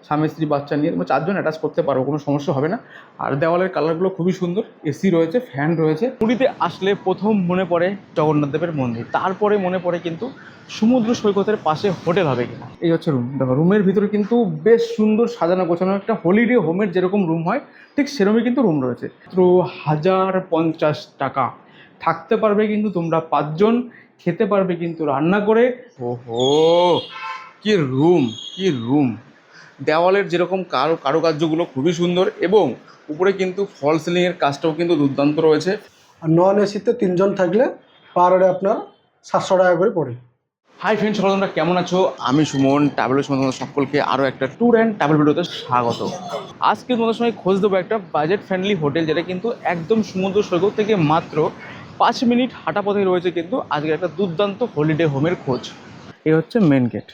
স্বামী স্ত্রী বাচ্চা নিয়ে তোমরা 4 জন অ্যাটাচ করতে পারো, কোনো সমস্যা হবে না। আর দেওয়ালের কালারগুলো খুবই সুন্দর, এসি রয়েছে, ফ্যান রয়েছে। পুরীতে আসলে প্রথম মনে পড়ে জগন্নাথ দেবের মন্দির, তারপরে মনে পড়ে কিন্তু সমুদ্র সৈকতের পাশে হোটেল হবে কিনা। এই হচ্ছে রুম, দেখো রুমের ভিতরে কিন্তু বেশ সুন্দর সাজানো গোছানো, একটা হলিডে হোমের যেরকম রুম হয় ঠিক সেরকমই কিন্তু রুম রয়েছে। তো 1050 টাকা থাকতে পারবে কিন্তু তোমরা 5 জন, খেতে পারবে কিন্তু রান্না করে। ওহো, কি রুম, কি রুম! দেওয়ালের যেরকম কারুকার্যগুলো খুবই সুন্দর, এবং উপরে কিন্তু ফল সিলিংয়ের কাজটাও কিন্তু দুর্দান্ত রয়েছে। আর নন এসিতে 3 জন থাকলে পার হেডে আপনার 700 টাকা করে পড়ে। হাই ফ্রেন্ডস, সকল তোমরা কেমন আছো? আমি সুমন, ট্রাভেলের সময় তোমাদের সকলকে আরও একটা ট্যুর অ্যান্ড ট্রাভেল ভিডিওতে স্বাগত। আজকে তোমাদের সঙ্গে খোঁজ দেবো একটা বাজেট ফ্রেন্ডলি হোটেল, যেটা কিন্তু একদম সমুদ্র সৈকত থেকে মাত্র 5 মিনিট হাঁটা পথে রয়েছে কিন্তু আজকে একটা দুর্দান্ত হলিডে হোমের খোঁজ। এই হচ্ছে মেন গেট।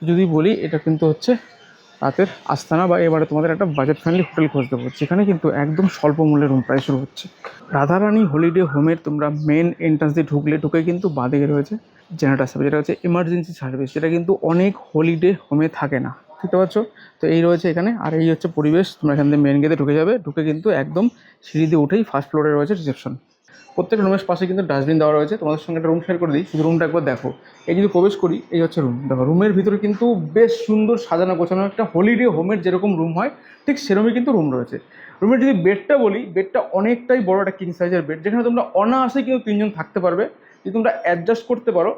যদি বলি এটা কিন্তু হচ্ছে রাতের আস্তানা, বা এবারে তোমাদের একটা বাজেট ফ্রেন্ডলি হোটেল খোঁজ দেবো, যেখানে কিন্তু একদম স্বল্প মূল্যে রুম প্রাইস শুরু হচ্ছে। রাধারানী হলিডে হোমের তোমরা মেন এন্ট্রান্স দিয়ে ঢুকে কিন্তু বাঁদিকে রয়েছে জেনারেটর সার্ভিস, যেটা হচ্ছে এমার্জেন্সি সার্ভিস, যেটা কিন্তু অনেক হলিডে হোমে থাকে না, বুঝতে পারছো? তো এই রয়েছে এখানে। আর এই হচ্ছে পরিবেশ, তোমরা এখান থেকে মেন গেটে ঢুকে যাবে, ঢুকে কিন্তু একদম সিঁড়ি দিয়ে উঠেই ফার্স্ট ফ্লোরে রয়েছে রিসেপশন। প্রত্যেক রুমের পাশে কিন্তু ডাস্টবিন দেওয়া রয়েছে। তোমাদের সঙ্গে একটা রুম শেয়ার করে দিই, শুধু রুমটা একবার দেখো। এই যদি প্রবেশ করি, এই হচ্ছে রুম, দেখো রুমের ভিতরে কিন্তু বেশ সুন্দর সাজানো গোছানো, একটা হলিডে হোমের যেরকম রুম হয় ঠিক সেরকমই কিন্তু রুম রয়েছে। রুমের যদি বেডটা বলি, বেডটা অনেকটাই বড়, একটা কিং সাইজের বেড, যেখানে তোমরা অনায়াসে কিন্তু 3 জন থাকতে পারবে। যদি তোমরা অ্যাডজাস্ট করতে পারো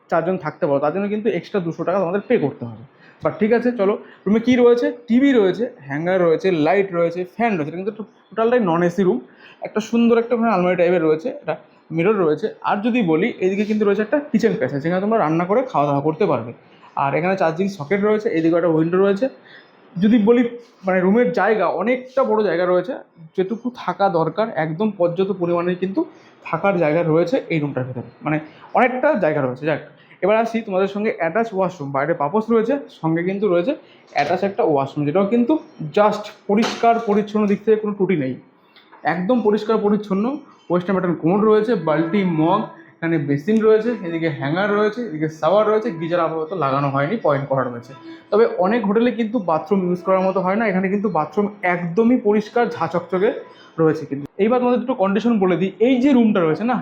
4 জন থাকতে পারো, তার জন্য কিন্তু এক্সট্রা 200 টাকা তোমাদের পে করতে হবে। বাট ঠিক আছে, চলো। রুমে কী রয়েছে? টিভি রয়েছে, হ্যাঙ্গার রয়েছে, লাইট রয়েছে, ফ্যান রয়েছে। এটা কিন্তু টোটালটাই নন এসি রুম। একটা সুন্দর একটা আলমারি টাইপের রয়েছে, এটা মিরর রয়েছে। আর যদি বলি, এইদিকে কিন্তু রয়েছে একটা কিচেন প্যাসেজ, যেখানে তোমরা রান্না করে খাওয়া দাওয়া করতে পারবে। আর এখানে চার্জিং সকেট রয়েছে, এইদিকে একটা উইন্ডো রয়েছে। যদি বলি রুমের জায়গা অনেকটা বড় জায়গা রয়েছে, যেটুকু থাকা দরকার একদম পর্যাপ্ত পরিমাণে কিন্তু থাকার জায়গা রয়েছে এই রুমটার ভেতরে, অনেকটা জায়গা রয়েছে। যাক, এবার আসি তোমাদের সঙ্গে অ্যাটাচ ওয়াশরুম। বাইরে পাপোস রয়েছে, সঙ্গে কিন্তু রয়েছে অ্যাটাচ একটা ওয়াশরুম, যেটাও কিন্তু জাস্ট পরিষ্কার পরিচ্ছন্ন, দিক থেকে কোনো ত্রুটি নেই, একদম পরিষ্কার পরিচ্ছন্ন। ওয়েস্টার্ন প্যাটার্ন কোমোড রয়েছে, বালতি, মগ, এখানে বেসিন রয়েছে, এদিকে হ্যাঙ্গার রয়েছে, এদিকে শাওয়ার রয়েছে। গিজার আপাতত লাগানো হয়নি, পয়েন্ট করা রয়েছে। তবে অনেক হোটেলে কিন্তু বাথরুম ইউজ করার মতো হয় না, এখানে কিন্তু বাথরুম একদমই পরিষ্কার ঝাঁচকচকে রয়েছে। কিন্তু এইবার তোমাদের দুটো কন্ডিশন বলে দিই। এই যে রুমটা রয়েছে না,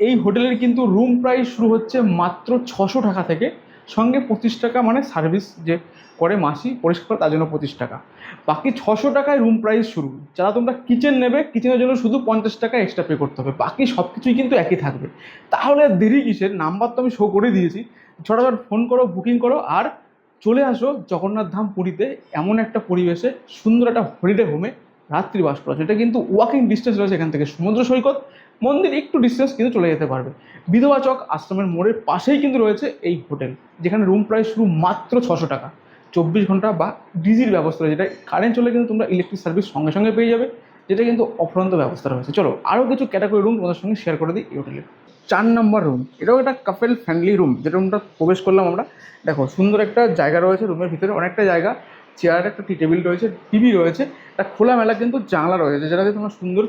এই হোটেলের কিন্তু রুম প্রাইস শুরু হচ্ছে মাত্র 600 টাকা থেকে, সঙ্গে 25 টাকা সার্ভিস যে করে মাসি পরিষ্কার, তার জন্য 25 টাকা। বাকি 600 টাকায় রুম প্রাইস শুরু। যারা তোমরা কিচেন নেবে, কিচেনের জন্য শুধু 50 টাকা এক্সট্রা পে করতে হবে, বাকি সব কিছুই কিন্তু একই থাকবে। তাহলে দেরি কিসের? নাম্বার তো আমি শো করে দিয়েছি, ছোটখাটো ফোন করো, বুকিং করো, আর চলে আসো জগন্নাথ ধাম পুরীতে। এমন একটা পরিবেশে সুন্দর একটা হলিডে হোমে রাত্রিবাস করা, যেটা কিন্তু ওয়াকিং ডিস্টেন্স রয়েছে এখান থেকে সমুদ্র সৈকত, মন্দির একটু ডিস্টেন্স কিন্তু চলে যেতে পারবে। বিধবা চক আশ্রমের মোড়ের পাশেই কিন্তু রয়েছে এই হোটেল, যেখানে রুম প্রাইস শুরু মাত্র 600 টাকা। 24 ঘন্টা বা ডিজির ব্যবস্থা রয়েছে, যেটা কারেন্ট চলে কিন্তু তোমরা ইলেকট্রিক সার্ভিস সঙ্গে সঙ্গে পেয়ে যাবে, যেটা কিন্তু অফুরন্ত ব্যবস্থা রয়েছে। চলো আরও কিছু ক্যাটাগরি রুম তোমাদের সঙ্গে শেয়ার করে দিই এই হোটেলে। 4 নম্বর রুম, এটাও একটা কাপেল ফ্রেন্ডলি রুম। যে রুমটা প্রবেশ করলাম আমরা, দেখো সুন্দর একটা জায়গা রয়েছে রুমের ভিতরে, অনেকটা জায়গা, চেয়ার, একটা টি টেবিল রয়েছে, টিভি রয়েছে, একটা খোলামেলা কিন্তু জানলা রয়েছে, যেটাতে তোমরা সুন্দর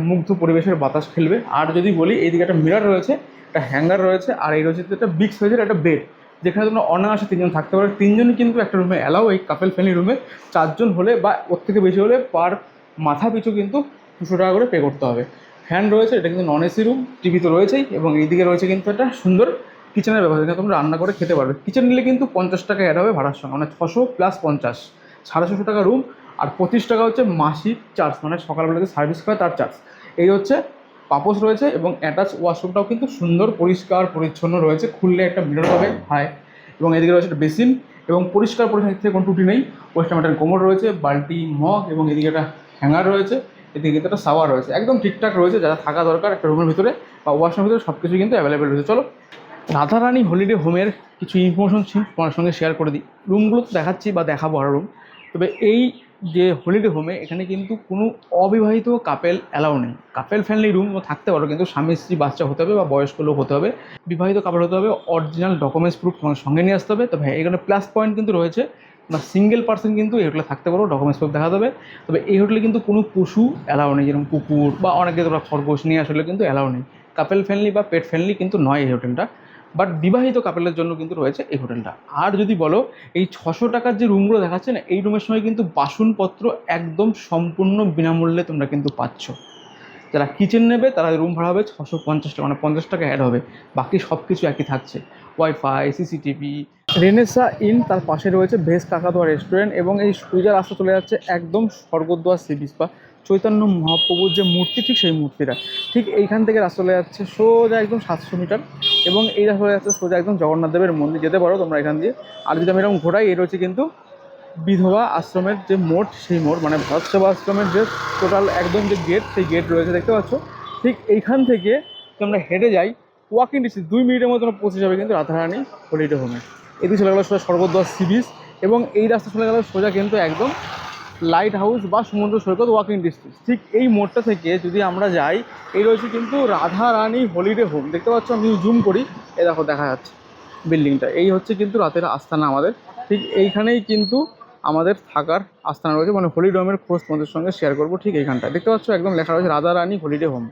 মুগ্ধ পরিবেশের বাতাস খেলবে। আর যদি বলি, এইদিকে একটা মিরর রয়েছে, একটা হ্যাঙ্গার রয়েছে, আর এই রয়েছে একটা বিগ সাইজের একটা বেড, যেখানে তোমরা অনায়াসে 3 জন থাকতে পারো। 3 জনই কিন্তু একটা রুমে অ্যালাউ, এই কাপেল ফ্রেন্ডলি রুমে। 4 জন হলে বা ওর থেকে বেশি হলে পার মাথা পিছু কিন্তু 200 টাকা করে পে করতে হবে। ফ্যান রয়েছে, এটা কিন্তু নন এসি রুম, টিভি তো রয়েছেই, এবং এইদিকে রয়েছে কিন্তু একটা সুন্দর কিচেনের ব্যবস্থা, যেখানে তোমরা রান্না করে খেতে পারবে। কিচেন নিলে কিন্তু 50 টাকা অ্যাড হবে ভাড়ার সঙ্গে, 600 প্লাস 50, 650 টাকা রুম। আর 25 টাকা হচ্ছে মাসিক চার্জ, সকালবেলাতে সার্ভিস করে তার চার্জ। এই হচ্ছে পাপোস রয়েছে, এবং অ্যাটাচ ওয়াশরুমটাও কিন্তু সুন্দর পরিষ্কার পরিচ্ছন্ন রয়েছে, খুললে একটা মিরর পাবে, হাই। এবং এদিকে রয়েছে একটা বেসিন, এবং পরিষ্কার পরিচ্ছন্ন থেকে কোনো ত্রুটি নেই। ওয়েস্টার্ন প্যাটার্ন কোমোড রয়েছে, বালতি, মগ, এবং এদিকে একটা হ্যাঙ্গার রয়েছে, এদিকে কিন্তু একটা শাওয়ার রয়েছে, একদম ঠিকঠাক রয়েছে যা থাকা দরকার একটা রুমের ভিতরে বা ওয়াশরুমের ভিতরে, সব কিছু কিন্তু অ্যাভেলেবেল রয়েছে। চলো রাধারানী হলিডে হোমের কিছু ইনফরমেশন তোমার সঙ্গে শেয়ার করে দিই। রুমগুলো তো দেখাচ্ছি বা দেখাবো আরও রুম। তবে এই যে হলিডে হোমে, এখানে কিন্তু কোনো অবিবাহিত কাপেল অ্যালাউ নেই। কাপেল ফ্রেন্ডলি রুম থাকতে পারো, কিন্তু স্বামী স্ত্রী বাচ্চা হতে হবে বা বয়স্ক লোক হতে হবে। বিবাহিত কাপেল হতে হবে, অরিজিনাল ডকুমেন্টস প্রুফ তোমার সঙ্গে নিয়ে আসতে হবে। তবে এখানে প্লাস পয়েন্ট কিন্তু রয়েছে, বা সিঙ্গেল পার্সন কিন্তু এই হোটেলে থাকতে পারো, ডকুমেন্টস প্রুফ দেখাতে হবে। তবে এই হোটেলে কিন্তু কোনো পশু অ্যালাউ নেই, যেরকম কুকুর বা অনেকে তোমরা খরগোশ নিয়ে আসলে কিন্তু অ্যালাউ নেই। কাপেল ফ্রেন্ডলি বা পেট ফ্রেন্ডলি কিন্তু নয় এই হোটেলটা। বাট বিবাহিত কাপেলের জন্য কিন্তু রয়েছে এই হোটেলটা। আর যদি বলো এই 600 টাকার যে রুমগুলো দেখাচ্ছে না, এই রুমের সঙ্গে কিন্তু বাসনপত্র একদম সম্পূর্ণ বিনামূল্যে তোমরা কিন্তু পাচ্ছ। যারা কিচেন নেবে তারা রুম ভাড়া হবে 650 টাকা, মানে 50 টাকা অ্যাড হবে, বাকি সব কিছু একই থাকছে। Wifi, CCTV. রেনেসা ইন, তার পাশে রয়েছে ভেজ কাকাতুয়া রেস্টুরেন্ট, এবং এই সোজা রাস্তা চলে যাচ্ছে একদম স্বর্গদ্বার সি বিচ বা চৈতন্য মহাপ্রভুর যে মূর্তি, ঠিক সেই মূর্তিটা ঠিক এইখান থেকে রাস্তা চলে যাচ্ছে সোজা একদম 700 মিটার, এবং এই রাস্তা চলে যাচ্ছে সোজা একদম জগন্নাথ দেবের মন্দির। যেতে পারো তোমরা এখান দিয়ে। আর যদি আমি এরকম ঘোরাই, এই রয়েছে কিন্তু বিধবা আশ্রমের যে মোড়, সেই মোড় মানে ভরতসেবা আশ্রমের যে টোটাল একদম যে গেট, সেই গেট রয়েছে দেখতে পাচ্ছ। ঠিক এইখান থেকে তোমরা হেঁটে যাই, ওয়াকিং ডিস্টেন্স 2 মিনিটের মধ্যে তোমরা পৌঁছে যাবে কিন্তু রাধারানী হলিডে হোমে। এদিকে চলে গেল সোজা স্বর্গদ্বার সি বিচ, এবং এই রাস্তা চলে গেল সোজা কিন্তু একদম লাইট হাউস বা সমুদ্র সৈকত, ওয়াকিং ডিস্টেন্স। ঠিক এই মোড়টা থেকে যদি আমরা যাই, এই রয়েছে কিন্তু রাধারানী হলিডে হোম। দেখতে পাচ্ছ, আমি জুম করি, এই দেখো দেখা যাচ্ছে বিল্ডিংটা। এই হচ্ছে কিন্তু রাতের আস্তানা আমাদের। ঠিক এইখানেই কিন্তু আমাদের থাকার আস্তানা রয়েছে, মানে হলিডে হোমের খোঁজ তোমাদের সঙ্গে শেয়ার করবো। ঠিক এইখানটা দেখতে পাচ্ছ একদম লেখা রয়েছে Radharani holiday home.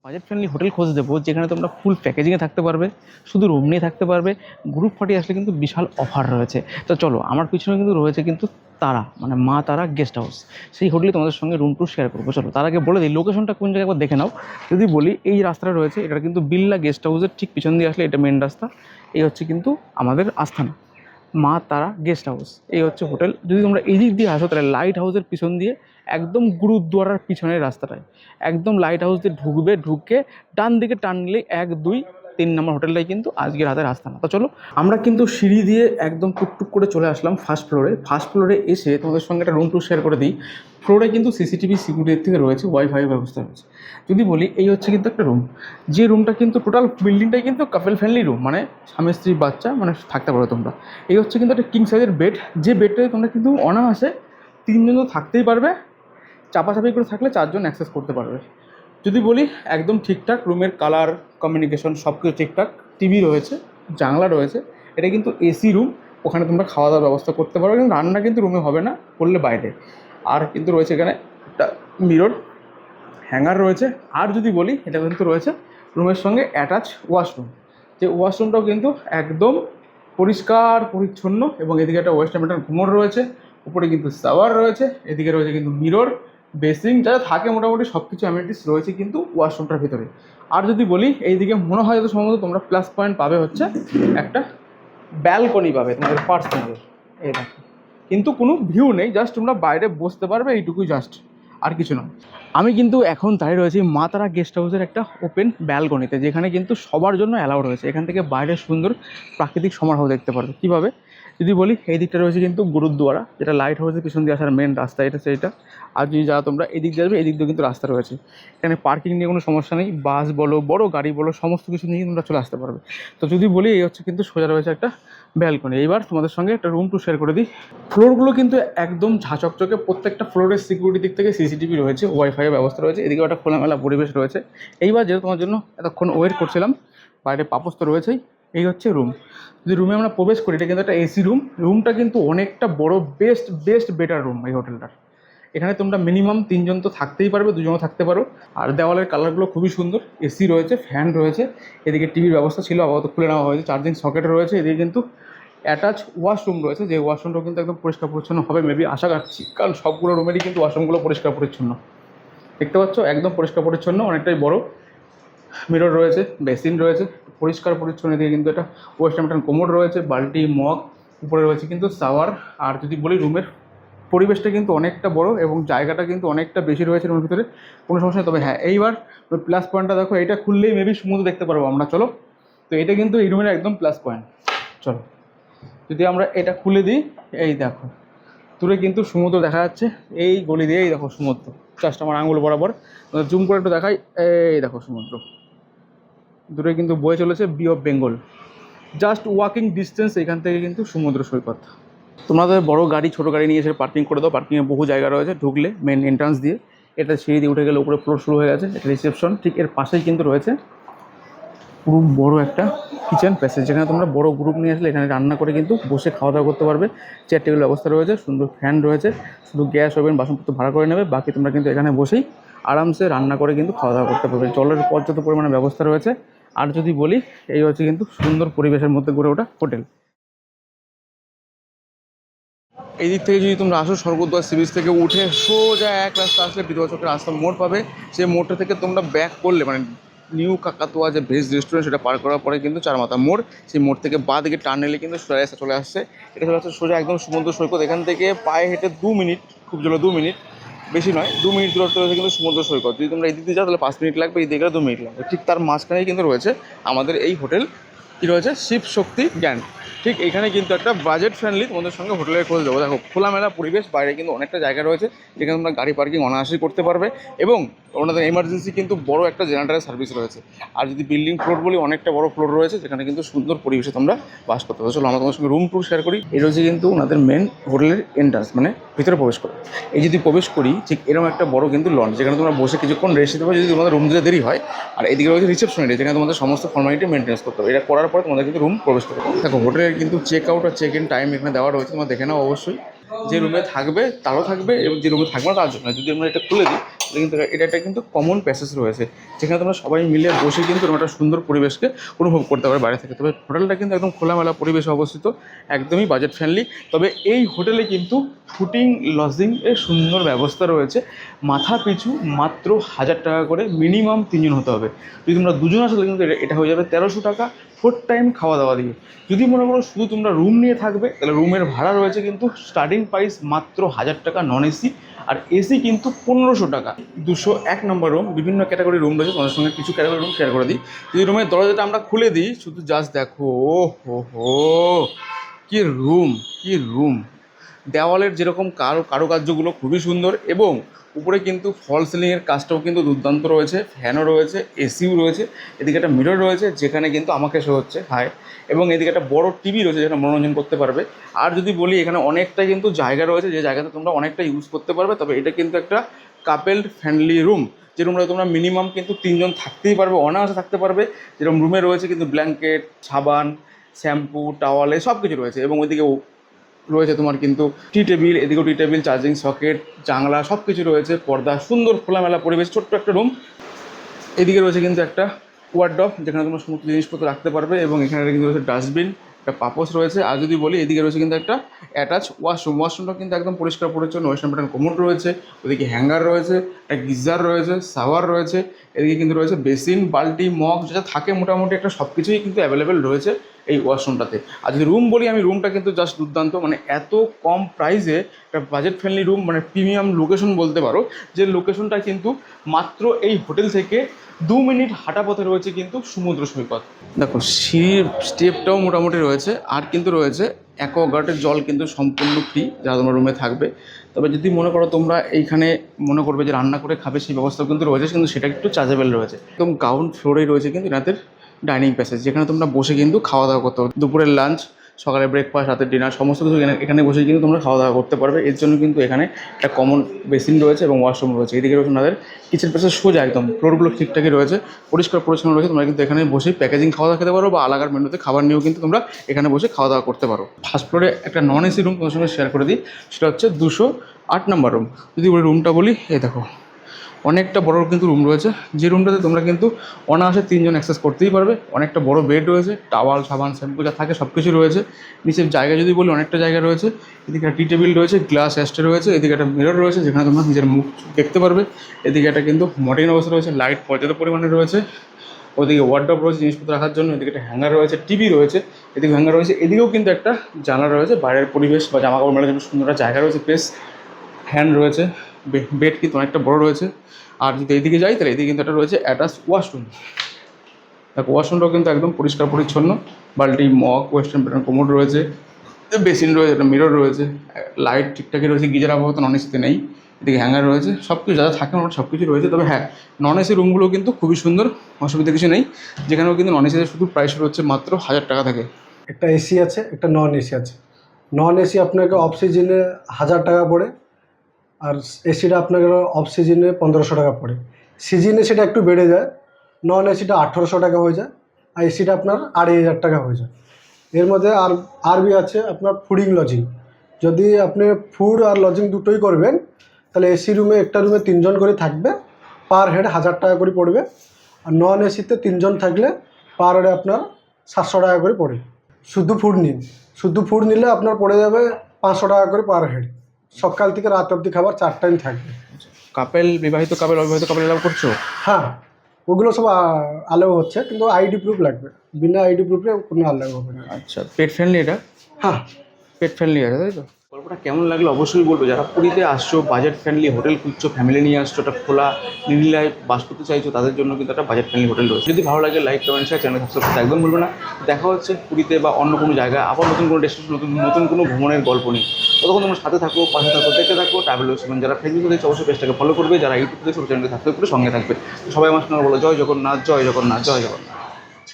Budget friendly hotel খোঁজ দেবো যেখানে তোমরা ফুল প্যাকেজিংয়ে থাকতে পারবে, শুধু রুম নিয়ে থাকতে পারবে। গ্রুপ পার্টি আসলে কিন্তু বিশাল অফার রয়েছে। তো চলো, আমার পিছনে কিন্তু রয়েছে কিন্তু তারা, মানে মা তারা গেস্ট হাউস। সেই হোটেলে তোমাদের সঙ্গে রুম টু শেয়ার করবো। চলো, তার আগে বলে দিই লোকেশনটা কোন জায়গায় একবার দেখে নাও। যদি বলি, এই রাস্তাটা রয়েছে, এটা কিন্তু বিল্লা গেস্ট হাউসের ঠিক পিছন দিয়ে আসলে এটা মেন রাস্তা। এই হচ্ছে কিন্তু আমাদের আস্থানা, মা তারা গেস্ট হাউস। এই হচ্ছে হোটেল। যদি তোমরা এই দিক দিয়ে আসো, তাহলে লাইট হাউসের পিছন দিয়ে একদম গুরুদ্বারার পিছনের রাস্তাটায় একদম লাইট হাউস দিয়ে ঢুকবে, ঢুকে ডান দিকে টান নিলে 1, 2, 3 নম্বর হোটেলটাই কিন্তু আজকে রাতের আস্তানা। তো চলো, আমরা কিন্তু সিঁড়ি দিয়ে একদম টুকটুক করে চলে আসলাম ফার্স্ট ফ্লোরে। ফার্স্ট ফ্লোরে এসে তোমাদের সঙ্গে একটা রুম টু শেয়ার করে দিই। ফ্লোরে কিন্তু সিসিটিভি সিকিউরিটির থেকে রয়েছে, ওয়াইফাই ব্যবস্থা রয়েছে। যদি বলি, এই হচ্ছে কিন্তু একটা রুম, যে রুমটা কিন্তু টোটাল বিল্ডিংটাই কিন্তু কাপেল ফ্রেন্ডলি রুম, মানে স্বামী স্ত্রী বাচ্চা মানে থাকতে পারো তোমরা। এই হচ্ছে কিন্তু একটা কিং সাইজের বেড, যে বেডটাতে তোমরা কিন্তু অনায়াসে 3 জন তো থাকতেই পারবে, চাপাচাপি করে থাকলে 4 জন অ্যাক্সেস করতে পারবে। যদি বলি একদম ঠিকঠাক, রুমের কালার, কমিউনিকেশন সব কিছু ঠিকঠাক, টিভি রয়েছে, জানলা রয়েছে। এটা কিন্তু এসি রুম, ওখানে তোমরা খাওয়া দাওয়ার ব্যবস্থা করতে পারো, কিন্তু রান্না কিন্তু রুমে হবে না, করলে বাইরে। আর কিন্তু রয়েছে এখানে একটা মিরর, হ্যাঙ্গার রয়েছে। আর যদি বলি, এটা কিন্তু রয়েছে রুমের সঙ্গে অ্যাটাচ ওয়াশরুম, যে ওয়াশরুমটাও কিন্তু একদম পরিষ্কার পরিচ্ছন্ন, এবং এদিকে একটা ওয়েস্টার্ন প্যাটার্ন ঘুমোর রয়েছে, উপরে কিন্তু শাওয়ার রয়েছে, এদিকে রয়েছে কিন্তু মিরর, বেসিং, যা থাকে মোটামুটি সব কিছু অ্যামিনিটিস রয়েছে কিন্তু ওয়াশরুমটার ভিতরে। আর যদি বলি, এইদিকে মনে হয় যত সম্ভবত তোমরা প্লাস পয়েন্ট পাবে হচ্ছে একটা ব্যালকনি পাবে তোমাদের পার্সোনাল। এই দেখো, কিন্তু কোনো ভিউ নেই, জাস্ট তোমরা বাইরে বসতে পারবে, এইটুকুই জাস্ট, আর কিছু নয়। আমি কিন্তু এখন দাঁড়িয়ে রয়েছি মা তারা গেস্ট হাউসের একটা ওপেন ব্যালকনিতে, যেখানে কিন্তু সবার জন্য অ্যালাউ রয়েছে। এখান থেকে বাইরের সুন্দর প্রাকৃতিক সমারোহ দেখতে পারবে। কীভাবে যদি বলি, এই দিকটা রয়েছে কিন্তু গুরুদ্বারা, যেটা লাইট হাউসের পিছন দিয়ে আসার মেন রাস্তা, এটা সেইটা। আর যদি যারা তোমরা এদিক দিয়ে যাবে, এদিক দিয়ে কিন্তু রাস্তা রয়েছে। এখানে পার্কিং নিয়ে কোনো সমস্যা নেই, বাস বলো, বড় গাড়ি বলো, সমস্ত কিছু নিয়ে তোমরা চলে আসতে পারবে। তো যদি বলি, এই হচ্ছে কিন্তু সোজা রয়েছে একটা ব্যালকনি। এইবার তোমাদের সঙ্গে একটা রুম টু শেয়ার করে দিই। ফ্লোরগুলো কিন্তু একদম ঝাঁচকচকে, প্রত্যেকটা ফ্লোরের সিকিউরিটি দিক থেকে সিসিটিভি রয়েছে, ওয়াইফাইয়ের ব্যবস্থা রয়েছে, এদিকে একটা খোলামেলা পরিবেশ রয়েছে। এইবার যেহেতু তোমার জন্য এতক্ষণ ওয়েট করছিলাম, বাইরে পাপোস তো রয়েছেই। এই হচ্ছে রুম। যদি রুমে আমরা প্রবেশ করি, এটা কিন্তু একটা এসি রুম। রুমটা কিন্তু অনেকটা বড়, বেস্ট বেটার রুম এই হোটেলটার। এখানে তোমরা মিনিমাম 3 জন তো থাকতেই পারবে, 2 জনও থাকতে পারো। আর দেওয়ালের কালারগুলো খুবই সুন্দর, এসি রয়েছে, ফ্যান রয়েছে, এদিকে টিভির ব্যবস্থা ছিল, আপাতত খুলে নেওয়া হয়েছে, চার্জিং সকেট রয়েছে, এদিকে কিন্তু অ্যাটাচ ওয়াশরুম রয়েছে, যে ওয়াশরুমটাও কিন্তু একদম পরিষ্কার পরিচ্ছন্ন হবে মেবি, আশা রাখছি, কারণ সবগুলো রুমেরই কিন্তু ওয়াশরুমগুলো পরিষ্কার পরিচ্ছন্ন। দেখতে পাচ্ছ একদম পরিষ্কার পরিচ্ছন্ন, অনেকটাই বড়। মিরর রয়েছে, বেসিন রয়েছে, পরিষ্কার পরিচ্ছন্ন। এদিকে কিন্তু একটা ওয়েস্টার্ন প্যাটার্ন কোমোড রয়েছে, বালতি, মগ, উপরে রয়েছে কিন্তু শাওয়ার। আর যদি বলি, রুমের পরিবেশটা কিন্তু অনেকটা বড়, এবং জায়গাটা কিন্তু অনেকটা বেশি রয়েছে রুমের ভিতরে, কোনো সমস্যা নেই। তবে হ্যাঁ, এইবার প্লাস পয়েন্টটা দেখো, এটা খুললেই মেবি সমুদ্র দেখতে পারবো আমরা। চলো, তো এটা কিন্তু এই রুমের একদম প্লাস পয়েন্ট। চলো, যদি আমরা এটা খুলে দিই, এই দেখো দূরে কিন্তু সমুদ্র দেখা যাচ্ছে, এই গলি দিয়ে এই দেখো সমুদ্র, জাস্ট আমার আঙুল বরাবর জুম করে একটু দেখাই, এই দেখো সমুদ্র দূরে কিন্তু বয়ে চলেছে, bay of Bengal. Just walking distance এখান থেকে কিন্তু সমুদ্র সৈকত। তোমাদের বড় গাড়ি, ছোটো গাড়ি নিয়ে এসে পার্কিং করে দাও, পার্কিংয়ে বহু জায়গা রয়েছে। ঢুকলে মেন এন্ট্রান্স দিয়ে এটা সিঁড়ি দিয়ে উঠে গেলে উপরে ফ্লোর শুরু হয়ে গেছে, এটা রিসেপশন। ঠিক এর পাশেই কিন্তু রয়েছে পুরো বড় একটা কিচেন প্যাসেজ, যেখানে তোমরা বড় গ্রুপ নিয়ে আসলে এখানে রান্না করে কিন্তু বসে খাওয়া দাওয়া করতে পারবে। চেয়ার টেবিল ব্যবস্থা রয়েছে, সুন্দর ফ্যান রয়েছে, শুধু গ্যাস ওভেন বাসনপত্র ভাড়া করে নেবে, বাকি তোমরা কিন্তু এখানে বসেই আরামসে রান্না করে কিন্তু খাওয়া দাওয়া করতে পারবে। জলের পর্যাপ্ত পরিমাণে ব্যবস্থা রয়েছে। আর যদি বলি, এই হচ্ছে কিন্তু সুন্দর পরিবেশের মধ্যে গড়ে ওঠা হোটেল। এই দিক থেকে যদি তোমরা আসো, স্বর্গদ্বার সি বিচ থেকে উঠে সোজা এক রাস্তা আসলে বিধবা চকের রাস্তা মোড় পাবে। সেই মোড়টা থেকে তোমরা ব্যাক করলে মানে নিউ কাকাতুয়া যে ভেজ রেস্টুরেন্ট, সেটা পার করার পরে কিন্তু চারমাথা মোড়, সেই মোড় থেকে বাঁ দিকে টার্ন নিলে কিন্তু সোজা রাস্তা চলে আসছে। এটা চলে আসছে সোজা একদম সমুদ্র সৈকত। এখান থেকে পায়ে হেঁটে 2 মিনিট, খুব জোরে 2 মিনিট, বেশি নয়, 2 মিনিট দূরত্ব রয়েছে কিন্তু সমুদ্র সৈকত। যদি তোমরা এই দিকে যাও তাহলে 5 মিনিট লাগবে, এই দিকে 2 মিনিট লাগবে। ঠিক তার মাঝখানেই কিন্তু রয়েছে আমাদের এই হোটেল, কী রয়েছে, শিব শক্তি জ্ঞান। ঠিক এখানে কিন্তু একটা বাজেট ফ্রেন্ডলি তোমাদের সঙ্গে হোটেলের খোঁজ দেবো। দেখো খোলামেলা পরিবেশ, বাইরে কিন্তু অনেকটা জায়গা রয়েছে যেখানে তোমরা গাড়ি পার্কিং অনায়াসেই করতে পারবে, এবং ওনাদের এমার্জেন্সি কিন্তু বড় একটা জেনারেটরের সার্ভিস রয়েছে। আর যদি বিল্ডিং ফ্লোর বলি, অনেকটা বড় ফ্লোর রয়েছে যেখানে কিন্তু সুন্দর পরিবেশে তোমরা বাস করতে পারো। চলো আমরা তোমার সঙ্গে রুম ট্যুর শেয়ার করি। এই রয়েছে কিন্তু ওনাদের মেন হোটেলের এন্ট্রান্স, মানে ভিতরে প্রবেশ করে। এই যদি প্রবেশ করি, ঠিক এরকম একটা বড় কিন্তু লঞ্চ, যেখানে তোমরা বসে কিছুক্ষণ রেস্ট নিতে পারো যদি তোমাদের রুম দিতে দেরি হয়। আর এদিকে রয়েছে রিসেপশন এরিয়া, যেখানে তোমাদের সমস্ত ফর্মালিটি মেনটেন্স করতে হবে। এটা করার পরে তোমাদের কিন্তু রুম প্রবেশ করতে হবে। দেখো হোটেলের কিন্তু চেক আউট আর চেক ইন টাইম এখানে দেওয়া রয়েছে, তোমরা দেখে নাও অবশ্যই। যে রুমে থাকবে তারও থাকবে, এবং যে রুমে থাকবে না তার জন্য। যদি আমরা এটা খুলে দিই তাহলে কিন্তু এটা একটা কিন্তু কমন প্যাসেজ রয়েছে, যেখানে তোমরা সবাই মিলে বসে কিন্তু একটা সুন্দর পরিবেশকে অনুভব করতে পারবে বাইরে থেকে। তবে হোটেলটা কিন্তু একদম খোলামেলা পরিবেশে অবস্থিত, একদমই বাজেট ফ্রেন্ডলি। তবে এই হোটেলে কিন্তু ফুডিং লজিং এর সুন্দর ব্যবস্থা রয়েছে। মাথা পিছু মাত্র 1000 টাকা করে, মিনিমাম 3 জন হতে হবে। যদি তোমরা 2 জন আসো তাহলে কিন্তু এটা হয়ে যাবে 1300 টাকা 4 টাইম খাওয়া দাওয়া দিয়ে। যদি মনে করো শুধু তোমরা রুম নিয়ে থাকবে, তাহলে রুমের ভাড়া রয়েছে কিন্তু স্টার্টিং প্রাইস মাত্র 1000 টাকা নন এসি, আর এসি কিন্তু 1500 টাকা। 201 নম্বর রুম, বিভিন্ন ক্যাটাগরি রুম রয়েছে, তোমাদের সঙ্গে কিছু ক্যাটাগরি রুম শেয়ার করে দিই। যদি রুমের দরজাটা আমরা খুলে দিই, শুধু জাস্ট দেখো, ও হো, কি রুম, কি রুম! দেওয়ালের যেরকম কারুকার্যগুলো খুবই সুন্দর, এবং উপরে কিন্তু ফল সিলিংয়ের কাজটাও কিন্তু দুর্দান্ত রয়েছে। ফ্যানও রয়েছে, এসিও রয়েছে। এদিকে একটা মিরর রয়েছে যেখানে কিন্তু আমাকে শো হচ্ছে হাই, এবং এদিকে একটা বড় টিভি রয়েছে যেখানে মনোরঞ্জন করতে পারবে। আর যদি বলি, এখানে অনেকটা কিন্তু জায়গা রয়েছে, যে জায়গাতে তোমরা অনেকটা ইউজ করতে পারবে। তবে এটা কিন্তু একটা কাপেল ফ্রেন্ডলি রুম, যে রুমটা তোমরা মিনিমাম কিন্তু 3 জন থাকতেই পারবে, অনায়াসে থাকতে পারবে। যেরকম রুমে রয়েছে কিন্তু ব্ল্যাঙ্কেট, সাবান, শ্যাম্পু, টাওয়ালে সব কিছু রয়েছে, এবং ওইদিকে রয়েছে তোমার কিন্তু টি টেবিল, এদিকেও টি টেবিল, চার্জিং সকেট, জানলা সব কিছু রয়েছে, পর্দা, সুন্দর খোলামেলা পরিবেশ, ছোট্ট একটা রুম। এদিকে রয়েছে কিন্তু একটা ওয়ার্ডরোব, যেখানে তোমরা সমস্ত জিনিসপত্র রাখতে পারবে, এবং এখানে কিন্তু রয়েছে ডাস্টবিন, একটা পাপোশ রয়েছে। আর যদি বলি, এদিকে রয়েছে কিন্তু একটা অ্যাটাচ ওয়াশরুম। ওয়াশরুমটা কিন্তু একদম পরিষ্কার পরিচ্ছন্ন, ওয়েস্টার্ন প্যাটার্ন কমোড রয়েছে, ওদিকে হ্যাঙ্গার রয়েছে, একটা গিজার রয়েছে, শাওয়ার রয়েছে, এদিকে কিন্তু রয়েছে বেসিন, বালতি, মগ, যেটা থাকে মোটামুটি একটা সব কিছুই কিন্তু অ্যাভেলেবেল রয়েছে এই ওয়াশরুমটাতে। আর যদি রুম বলি, আমি রুমটা কিন্তু জাস্ট দুর্দান্ত, মানে এত কম প্রাইসে একটা বাজেট ফ্রেন্ডলি রুম, মানে প্রিমিয়াম লোকেশন বলতে পারো, যে লোকেশনটা কিন্তু মাত্র এই হোটেল থেকে 2 মিনিট হাঁটা পথে রয়েছে কিন্তু সমুদ্র সৈকত। দেখো সিঁড়ির স্টেপটাও মোটামুটি রয়েছে, আর কিন্তু রয়েছে অ্যাকোয়াগার্ডের জল কিন্তু সম্পূর্ণ ফ্রি যারা তোমার রুমে থাকবে। তবে যদি মনে করো তোমরা এইখানে মনে করবে যে রান্না করে খাবে, সেই ব্যবস্থাও কিন্তু রয়েছে, কিন্তু সেটা একটু চার্জেবল রয়েছে। একদম গ্রাউন্ড ফ্লোরেই রয়েছে কিন্তু এনাদের ডাইনিং প্যাসেজ, যেখানে তোমরা বসে কিন্তু খাওয়া দাওয়া করতে পারবে। দুপুরের লাঞ্চ, সকালে ব্রেকফাস্ট, রাতের ডিনার সমস্ত কিছু এখানে বসে কিন্তু তোমরা খাওয়া দাওয়া করতে পারবে। এর জন্য কিন্তু এখানে একটা কমন বেসিন রয়েছে এবং ওয়াশরুম রয়েছে। এদিকে রয়েছে ওনাদের কিচেন প্যাসেজ, সোজা একদম ফ্লোরগুলো ঠিকঠাকই রয়েছে, পরিষ্কার পরিচ্ছন্ন রয়েছে। তোমরা কিন্তু এখানে বসে প্যাকেজিং খাওয়া দাওয়া খেতে পারো, বা আলাদার মেনুতে খাবার নিয়েও কিন্তু তোমরা এখানে বসে খাওয়া দাওয়া করতে পারো। ফার্স্ট ফ্লোরে একটা নন এসি রুম তোমার সঙ্গে শেয়ার করে দিই, সেটা হচ্ছে 208 নম্বর রুম। যদি ওই রুমটা বলি, এই দেখো অনেকটা বড় কিন্তু রুম রয়েছে, যে রুমটাতে তোমরা কিন্তু অনায়াসে 3 জন অ্যাক্সেস করতেই পারবে। অনেকটা বড় বেড রয়েছে, টাওয়াল, সাবান, শ্যাম্পু যা থাকে সব কিছু রয়েছে। নিচের জায়গা যদি বলি, অনেকটা জায়গা রয়েছে। এদিকে একটা টি টেবিল রয়েছে, গ্লাস অ্যাস্টে রয়েছে, এদিকে একটা মিরর রয়েছে যেখানে তোমরা নিজের মুখ দেখতে পারবে। এদিকে একটা কিন্তু মডার্ন অবস্থা রয়েছে, লাইট পর্যাপ্ত পরিমাণে রয়েছে। ওদিকে ওয়ার্ডরোব রয়েছে জিনিসপত্র রাখার জন্য, এদিকে একটা হ্যাঙ্গার রয়েছে, টিভি রয়েছে, এদিকে হ্যাঙ্গার রয়েছে। এদিকেও কিন্তু একটা জানলা রয়েছে, বাইরের পরিবেশ বা জামা কাপড় মেলার জন্য সুন্দর একটা জায়গা রয়েছে, প্লেস হ্যান্ড রয়েছে, বেড কিন্তু অনেকটা বড় রয়েছে। আর যদি এইদিকে যাই, তাহলে এদিকে কিন্তু একটা রয়েছে অ্যাটাচ ওয়াশরুম। দেখো ওয়াশরুমটাও কিন্তু একদম পরিষ্কার পরিচ্ছন্ন, বালতি, মগ, ওয়েস্টার্ন প্যাটার্ন কমোড রয়েছে, বেসিন রয়েছে, একটা মিরর রয়েছে, লাইট ঠিকঠাকই রয়েছে, গিজার আবহাওয়া নন এসিতে নেই। এদিকে হ্যাঙ্গার রয়েছে, সব কিছু যা থাকে ওটা সব কিছু রয়েছে। তবে হ্যাঁ, নন এসি রুমগুলো কিন্তু খুবই সুন্দর, অসুবিধা কিছু নেই। যেখানেও কিন্তু নন এসিতে শুধু প্রাইস হচ্ছে মাত্র 1000 টাকা থেকে। একটা এসি আছে, একটা নন এসি আছে। নন এসি আপনাকে অফ সিজনে 1000 টাকা পড়ে, আর এসিটা আপনাকে অফ সিজনে 1500 টাকা পড়ে। সিজনে সেটা একটু বেড়ে যায়, নন এসিটা 1800 টাকা হয়ে যায়, আর এসিটা আপনার 2500 টাকা হয়ে যায়। এর মধ্যে আরবি আছে আপনার ফুডিং লজিং। যদি আপনি ফুড আর লজিং দুটোই করবেন, তাহলে এসি রুমে, একটা রুমে 3 জন করে থাকবে, পার হেড 1000 টাকা করে পড়বে। আর নন এসিতে 3 জন থাকলে পার হেডে আপনার 700 টাকা করে পড়ে। শুধু ফুড নিন, শুধু ফুড নিলে আপনার পড়ে যাবে 500 টাকা করে পার হেড। সকাল থেকে রাত অবধি খাবার 4 টাইম থাকবে। বিবাহিত কাপেল অবিবাহিত কাপেল এলাও করছো? হ্যাঁ, ওগুলো সব আলাও হচ্ছে, কিন্তু আইডি প্রুফ লাগবে। বিনা আইডি প্রুফে কোনো আলাও হবে না। আচ্ছা, পেট ফ্রেন্ডলি এটা? হ্যাঁ, পেট ফ্রেন্ডলি আছে, তাই তো? গল্পটা কেমন লাগলো অবশ্যই বলবো। যারা পুরীতে আসছো, বাজেট ফ্রেন্ডলি হোটেল খুঁজছো, ফ্যামিলি নিয়ে আসছো, একটা খোলা নিরিলায় বাস করতে চাইছো, তাদের জন্য কিন্তু একটা বাজেট ফ্রেন্ডলি হোটেল রয়েছে। যদি ভালো লাগে like comment share, channel subscribe করতে একদম ভুলবে না। দেখা হচ্ছে পুরীতে বা অন্য কোনো জায়গায় আবার নতুন কোনো ডেস্টিনেশন, নতুন কোনো ভ্রমণের গল্প নিয়ে। ততক্ষণ তোমরা সাথে থাকো, পাশে থাকো, দেখতে থাকো ট্রাভেল উইথ সুমন। যারা ফেসবুকে দেখছো অবশ্যই পেজটাকে ফলো করবে, যারা ইউটিউবে দেখছো চ্যানেলকে সাবস্ক্রাইব করে সঙ্গে থাকবে। সবাই আমার সঙ্গে বলো জয় জগন্নাথ, জয় জগন্নাথ, জয় জগন্নাথ।